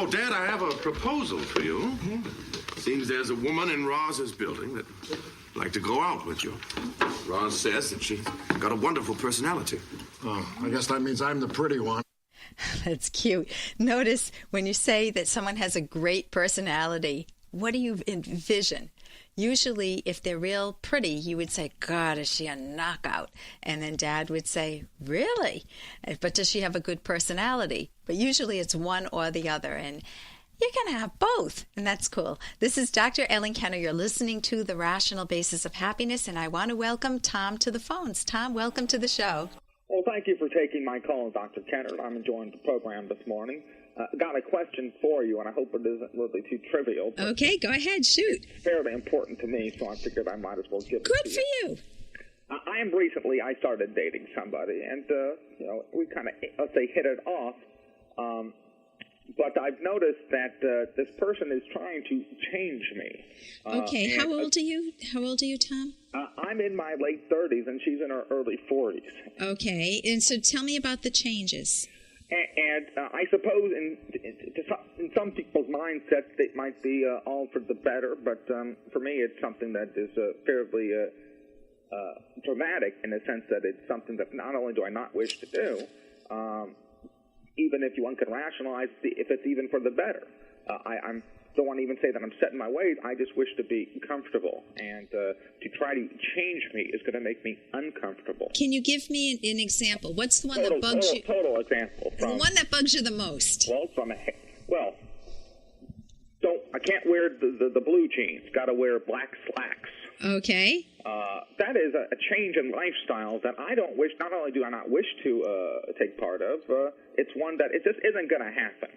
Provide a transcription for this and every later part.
Oh, Dad, I have a proposal for you. Seems there's a woman in Roz's building that'd like to go out with you. Roz says that she's got a wonderful personality. Oh, I guess that means I'm the pretty one. That's cute. Notice when you say that someone has a great personality, what do you envision? Usually, if they're real pretty, you would say, God, is she a knockout? And then Dad would say, really? But does she have a good personality? But usually it's one or the other. And you're going to have both. And that's cool. This is Dr. Ellen Kenner. You're listening to The Rational Basis of Happiness. And I want to welcome Tom to the phones. Tom, welcome to the show. Well, thank you for taking my call, Dr. Kenner. I'm enjoying the program this morning. Got a question for you, and I hope it isn't really too trivial. Okay, go ahead, shoot. It's fairly important to me, so I figured I might as well give it to Good for you. I started dating somebody, and, we kind of, let's say, hit it off. But I've noticed that this person is trying to change me. Okay, how old are you? How old are you, Tom? I'm in my late 30s, and she's in her early 40s. Okay, and so tell me about the changes. And I suppose in some people's mindsets it might be all for the better, but for me it's something that is fairly dramatic in the sense that it's something that not only do I not wish to do, even if one can rationalize if it's even for the better. I don't want to even say that I'm set in my ways. I just wish to be comfortable, and to try to change me is going to make me uncomfortable. Can you give me an example? What's the one that bugs you? Total example. The one that bugs you the most. I can't wear the blue jeans. Got to wear black slacks. Okay. That is a change in lifestyle that I don't wish. Not only do I not wish to take part of, it's one that it just isn't going to happen.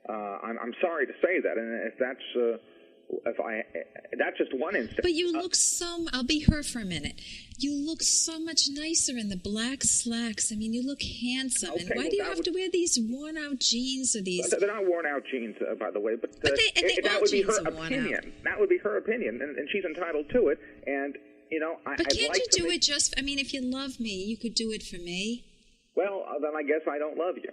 I'm sorry to say that, and that's just one instance. But you look I'll be her for a minute. You look so much nicer in the black slacks. I mean, you look handsome. Okay, and why do you have to wear these worn-out jeans or these? They're not worn-out jeans, by the way, but that would be her opinion. That would be her opinion, and she's entitled to it. And But can't you do it just? I mean, if you love me, you could do it for me. Well, then I guess I don't love you.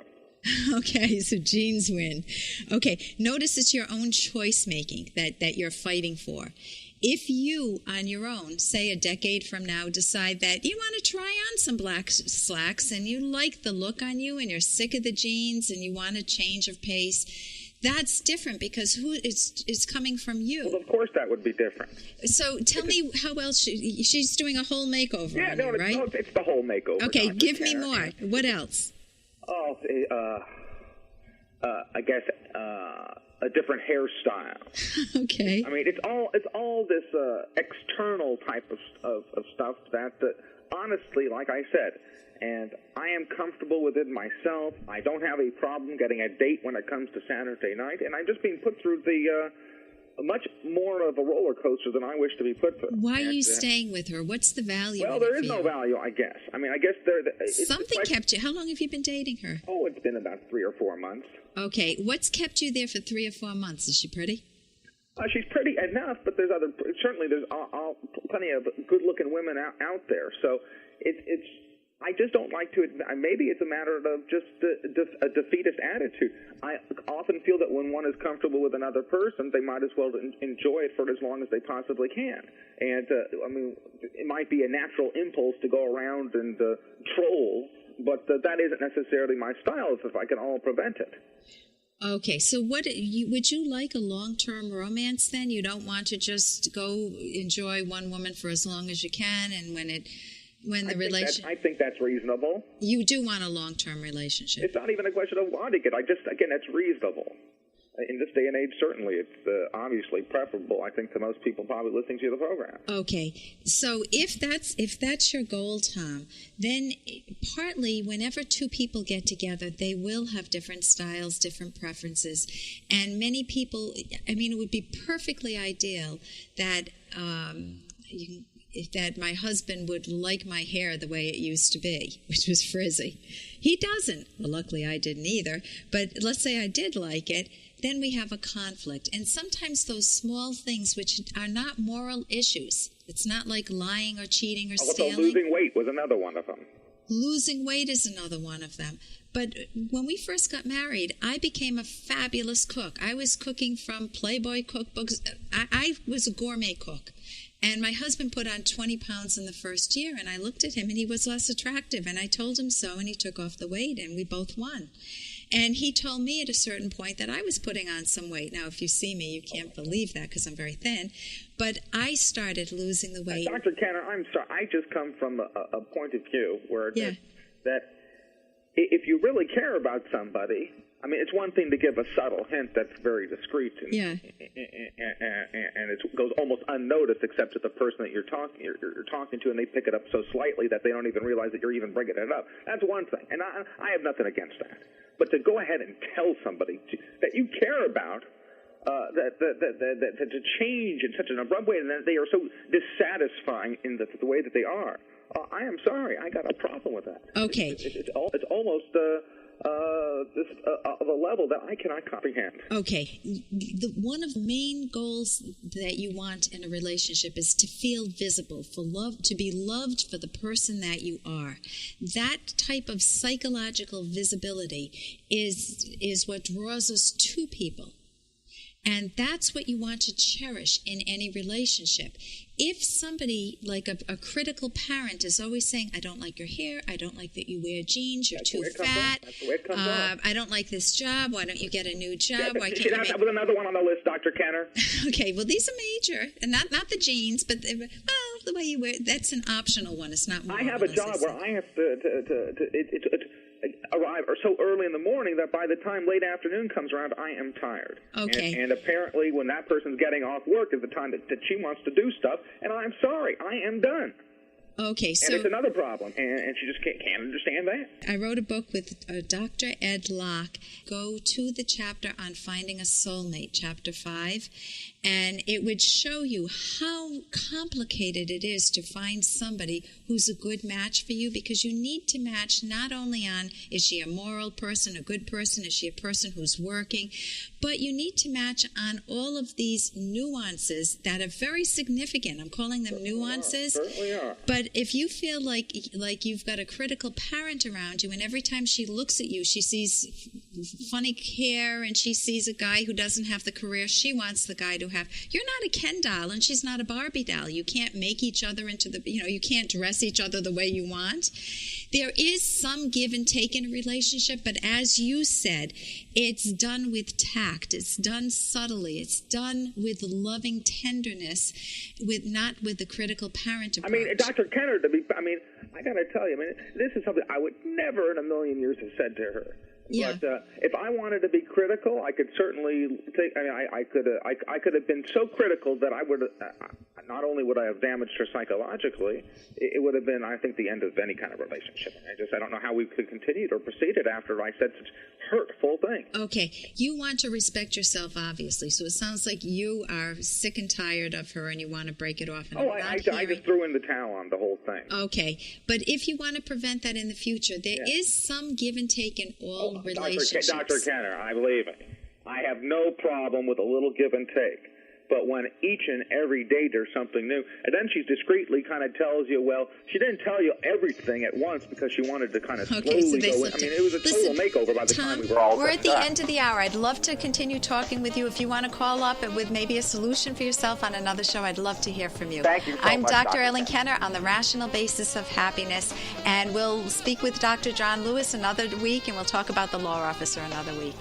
Okay, so jeans win. Okay, notice it's your own choice making that you're fighting for. If you, on your own, say a decade from now, decide that you want to try on some black slacks and you like the look on you and you're sick of the jeans and you want a change of pace, that's different because it's coming from you. Well, of course that would be different. So tell me how else she's doing a whole mamakeover on you, right? No, it's the whole makeover. Okay, give me more. What else? Oh, I guess a different hairstyle. Okay. I mean, it's all this external type of stuff that honestly, like I said, and I am comfortable within myself. I don't have a problem getting a date when it comes to Saturday night, and I'm just being put through the much more of a roller coaster than I wish to be put through. Why are you staying with her? What's the value? Well, there is no value, I guess. I mean, I guess something kept you. How long have you been dating her? Oh, it's been about 3 or 4 months. Okay, what's kept you there for 3 or 4 months? Is she pretty? She's pretty enough, but there's plenty of good-looking women out there. So it's. I just don't like to. Maybe it's a matter of just a defeatist attitude. I often feel that when one is comfortable with another person, they might as well enjoy it for as long as they possibly can. And I mean, it might be a natural impulse to go around and troll, but that isn't necessarily my style. If I can all prevent it. Okay, so would you like a long-term romance then? You don't want to just go enjoy one woman for as long as you can, and I think that's reasonable. You do want a long-term relationship. It's not even a question of wanting it. That's reasonable. In this day and age, certainly, it's obviously preferable, I think, to most people probably listening to the program. Okay, so if that's your goal, Tom, then partly whenever two people get together, they will have different styles, different preferences, and many people, I mean, it would be perfectly ideal that that my husband would like my hair the way it used to be, which was frizzy. He doesn't. Well, luckily I didn't either. But let's say I did like it, then we have a conflict. And sometimes those small things which are not moral issues, it's not like lying or cheating or stealing. So losing weight was another one of them. Losing weight is another one of them. But when we first got married, I became a fabulous cook. I was cooking from Playboy cookbooks. I was a gourmet cook. And my husband put on 20 pounds in the first year, and I looked at him, and he was less attractive. And I told him so, and he took off the weight, and we both won. And he told me at a certain point that I was putting on some weight. Now, if you see me, you can't believe that because I'm very thin. But I started losing the weight. Dr. Kenner, I'm sorry. I just come from a point of view where that if you really care about somebody, I mean, it's one thing to give a subtle hint that's very discreet and it goes almost unnoticed, except to the person that you're talking to, and they pick it up so slightly that they don't even realize that you're even bringing it up. That's one thing, and I have nothing against that. But to go ahead and tell somebody that you care about that to change in such an abrupt way, and that they are so dissatisfying in the way that they are, I am sorry, I got a problem with that. Okay, it's almost of a level that I cannot comprehend. Okay, one of the main goals that you want in a relationship is to feel visible, to be loved for the person that you are. That type of psychological visibility is what draws us to people. And that's what you want to cherish in any relationship. If somebody, like a critical parent, is always saying, I don't like your hair, I don't like that you wear jeans, you're too fat, I don't like this job, why don't you get a new job? Why can't you that was another one on the list, Dr. Kenner. Okay, well, these are major, and not the jeans, but, the way you wear it, that's an optional one. It's not more. I have a job where I have to arrive or so early in the morning that by the time late afternoon comes around, I am tired. Okay. And apparently when that person's getting off work is the time that she wants to do stuff, and I'm sorry, I am done. Okay, so... And it's another problem, and she just can't understand that. I wrote a book with Dr. Ed Locke. Go to the chapter on finding a soulmate, chapter 5, and it would show you how complicated it is to find somebody who's a good match for you, because you need to match not only on, is she a moral person, a good person, is she a person who's working, but you need to match on all of these nuances that are very significant. I'm calling them nuances. Certainly are. But if you feel like you've got a critical parent around you, and every time she looks at you, she sees funny hair, and she sees a guy who doesn't have the career she wants the guy to have. You're not a Ken doll, and she's not a Barbie doll. You can't make each other into you can't dress each other the way you want. There is some give and take in a relationship, but as you said, it's done with tact. It's done subtly. It's done with loving tenderness, not with the critical parent approach. I mean, Dr. Kenner, I got to tell you, this is something I would never in a million years have said to her. Yeah. But if I wanted to be critical, I could certainly take. I could have been so critical that I would. Not only would I have damaged her psychologically, it would have been, I think, the end of any kind of relationship. I don't know how we could continue or proceed it after I said such hurtful things. Okay, you want to respect yourself, obviously. So it sounds like you are sick and tired of her, and you want to break it off. And I just threw in the towel on the whole thing. Okay, but if you want to prevent that in the future, there is some give and take in all relationships. Dr. Kenner, I believe it. I have no problem with a little give and take. But when each and every day there's something new, and then she discreetly kind of tells you, well, she didn't tell you everything at once because she wanted to kind of slowly go in. It was a total makeover by the time we were all We're at the end of the hour. I'd love to continue talking with you. If you want to call up with maybe a solution for yourself on another show, I'd love to hear from you. Thank you so I'm much, Dr. Ellen Kenner on the Rational Basis of Happiness, and we'll speak with Dr. John Lewis another week, and we'll talk about the law officer another week.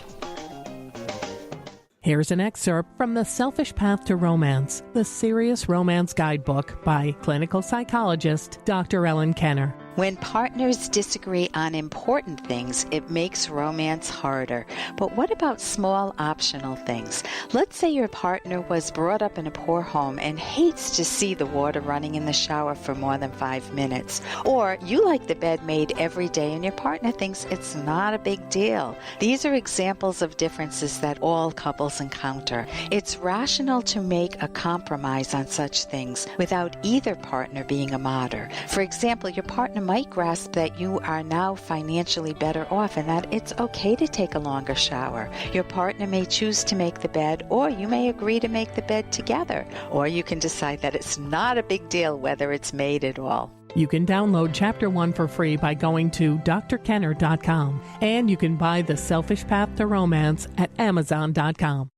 Here's an excerpt from The Selfish Path to Romance, the Serious Romance Guidebook by clinical psychologist Dr. Ellen Kenner. When partners disagree on important things, it makes romance harder. But what about small optional things? Let's say your partner was brought up in a poor home and hates to see the water running in the shower for more than 5 minutes. Or you like the bed made every day and your partner thinks it's not a big deal. These are examples of differences that all couples encounter. It's rational to make a compromise on such things without either partner being a martyr. For example, your partner might grasp that you are now financially better off and that it's okay to take a longer shower. Your partner may choose to make the bed, or you may agree to make the bed together. Or you can decide that it's not a big deal whether it's made at all. You can download Chapter 1 for free by going to drkenner.com. And you can buy The Selfish Path to Romance at amazon.com.